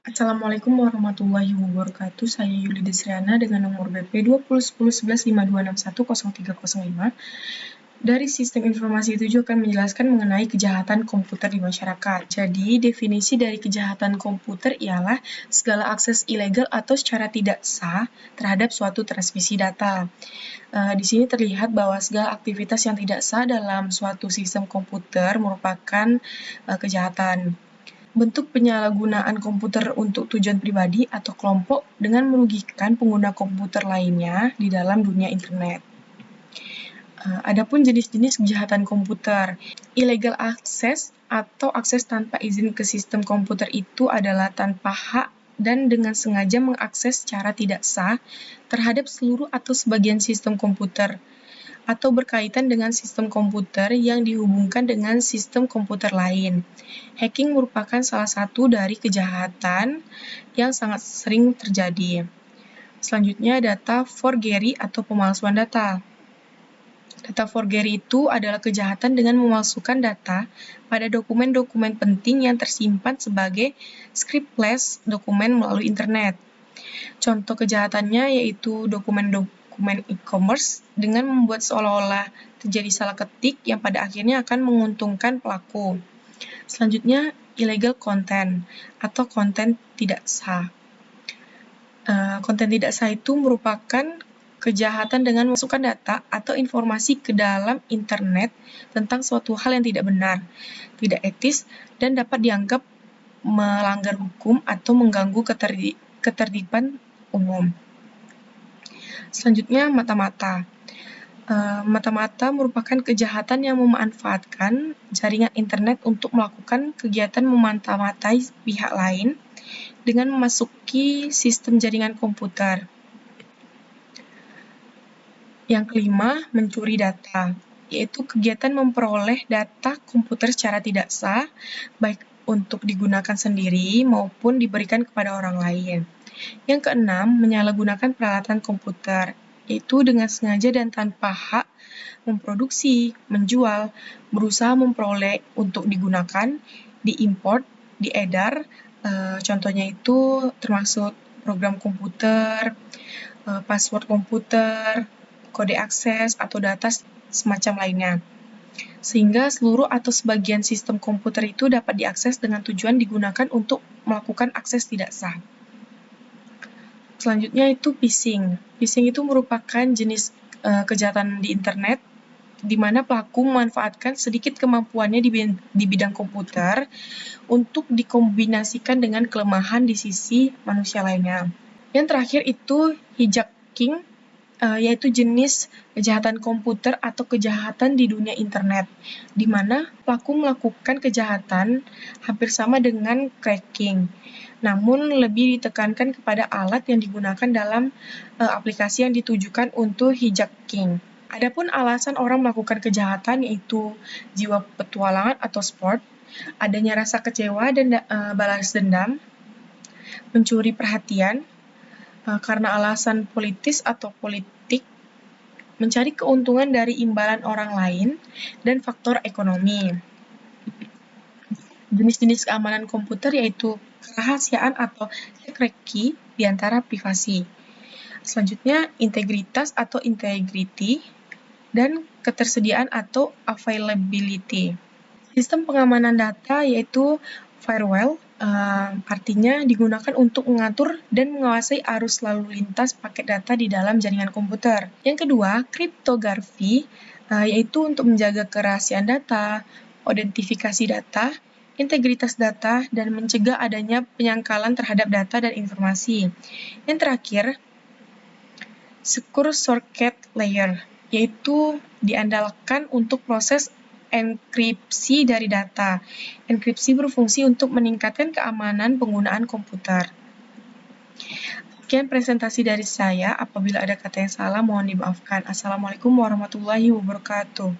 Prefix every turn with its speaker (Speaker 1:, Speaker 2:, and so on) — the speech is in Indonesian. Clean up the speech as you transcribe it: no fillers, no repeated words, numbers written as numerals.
Speaker 1: Assalamualaikum warahmatullahi wabarakatuh. Saya Yuli Desriana dengan nomor BP 20101152610305. Dari Sistem Informasi 7 akan menjelaskan mengenai kejahatan komputer di masyarakat. Jadi, definisi dari kejahatan komputer ialah segala akses ilegal atau secara tidak sah terhadap suatu transmisi data. Di sini terlihat bahwa segala aktivitas yang tidak sah dalam suatu sistem komputer merupakan kejahatan. Bentuk penyalahgunaan komputer untuk tujuan pribadi atau kelompok dengan merugikan pengguna komputer lainnya di dalam dunia internet. Adapun jenis-jenis kejahatan komputer, illegal access atau akses tanpa izin ke sistem komputer itu adalah tanpa hak dan dengan sengaja mengakses secara tidak sah terhadap seluruh atau sebagian sistem komputer atau berkaitan dengan sistem komputer yang dihubungkan dengan sistem komputer lain. Hacking merupakan salah satu dari kejahatan yang sangat sering terjadi. Selanjutnya, data forgery atau pemalsuan data. Data forgery itu adalah kejahatan dengan memalsukan data pada dokumen-dokumen penting yang tersimpan sebagai scriptless dokumen melalui internet. Contoh kejahatannya yaitu dokumen e-commerce dengan membuat seolah-olah terjadi salah ketik yang pada akhirnya akan menguntungkan pelaku. Selanjutnya, illegal content atau konten tidak sah. Konten tidak sah itu merupakan kejahatan dengan memasukkan data atau informasi ke dalam internet tentang suatu hal yang tidak benar, tidak etis, dan dapat dianggap melanggar hukum atau mengganggu ketertiban umum. Selanjutnya, mata-mata. Mata-mata merupakan kejahatan yang memanfaatkan jaringan internet untuk melakukan kegiatan memata-matai pihak lain dengan memasuki sistem jaringan komputer. Yang kelima, mencuri data, yaitu kegiatan memperoleh data komputer secara tidak sah, baik untuk digunakan sendiri maupun diberikan kepada orang lain. Yang keenam, menyalahgunakan peralatan komputer, yaitu dengan sengaja dan tanpa hak memproduksi, menjual, berusaha memperoleh untuk digunakan, diimport, diedar, contohnya itu termasuk program komputer, password komputer, kode akses, atau data semacam lainnya. Sehingga seluruh atau sebagian sistem komputer itu dapat diakses dengan tujuan digunakan untuk melakukan akses tidak sah. Selanjutnya itu phishing. Phishing itu merupakan jenis kejahatan di internet di mana pelaku memanfaatkan sedikit kemampuannya di bidang komputer untuk dikombinasikan dengan kelemahan di sisi manusia lainnya. Yang terakhir itu hijacking, yaitu jenis kejahatan komputer atau kejahatan di dunia internet, di mana pelaku melakukan kejahatan hampir sama dengan cracking, namun lebih ditekankan kepada alat yang digunakan dalam aplikasi yang ditujukan untuk hijacking. Adapun alasan orang melakukan kejahatan yaitu jiwa petualangan atau sport, adanya rasa kecewa dan balas dendam, mencuri perhatian, karena alasan politis atau politik, mencari keuntungan dari imbalan orang lain, dan faktor ekonomi. Jenis-jenis keamanan komputer yaitu kerahasiaan atau security di antara privasi. Selanjutnya, integritas atau integrity, dan ketersediaan atau availability. Sistem pengamanan data yaitu firewall, artinya digunakan untuk mengatur dan menguasai arus lalu lintas paket data di dalam jaringan komputer. Yang kedua, kriptografi, yaitu untuk menjaga kerahasiaan data, autentifikasi data, integritas data, dan mencegah adanya penyangkalan terhadap data dan informasi. Yang terakhir, secure circuit layer, yaitu diandalkan untuk proses enkripsi dari data. Enkripsi berfungsi untuk meningkatkan keamanan penggunaan komputer. Sekian presentasi dari saya. Apabila ada kata yang salah, mohon dimaafkan. Assalamualaikum warahmatullahi wabarakatuh.